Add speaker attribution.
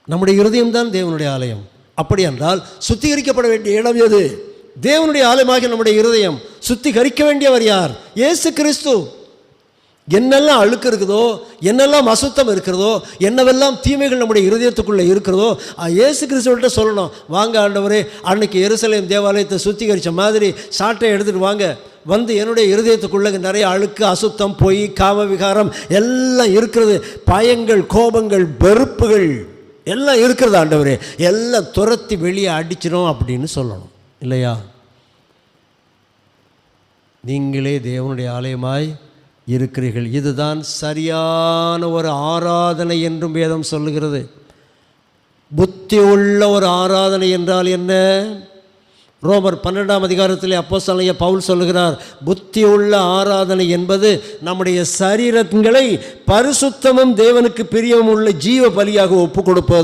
Speaker 1: நம்முடைய இருதயம்தான் தேவனுடைய ஆலயம். அப்படி என்றால் சுத்திகரிக்கப்பட வேண்டிய இடம் எது? தேவனுடைய ஆலயமாக நம்முடைய இருதயம். சுத்திகரிக்க வேண்டியவர் யார்? இயேசு கிறிஸ்து. என்னெல்லாம் அழுக்கு இருக்குதோ, என்னெல்லாம் அசுத்தம் இருக்கிறதோ, என்னவெல்லாம் தீமைகள் நம்முடைய இருதயத்துக்குள்ளே இருக்கிறதோ, இயேசு கிறிஸ்துவிட்ட சொல்லணும், வாங்க ஆண்டவரே, அன்னைக்கு எருசலேம் தேவாலயத்தை சுத்திகரித்த மாதிரி சாட்டை எடுத்துகிட்டு வாங்க, வந்து என்னுடைய இருதயத்துக்குள்ளே நிறைய அழுக்கு, அசுத்தம், பொய், காம விகாரம் எல்லாம் இருக்கிறது, பயங்கள், கோபங்கள், வெறுப்புகள் எல்லாம் இருக்கிறது ஆண்டவரே, எல்லாம் துரத்தி வெளியே அடிச்சிடும் அப்படின்னு சொல்லணும் இல்லையா? நீங்களே தேவனுடைய ஆலயமாய் இருக்கிறீர்கள். இதுதான் சரியான ஒரு ஆராதனை என்றும் வேதம் சொல்லுகிறது. புத்தி உள்ள ஒரு ஆராதனை என்றால் என்ன? ரோமர் 12ஆம் அதிகாரத்திலே அப்போஸ்தலனாகிய பவுல் சொல்லுகிறார், புத்தி உள்ள ஆராதனை என்பது நம்முடைய சரீரங்களை பரிசுத்தமும் தேவனுக்கு பிரியமும் உள்ள ஜீவ பலியாக ஒப்பு கொடுப்பது.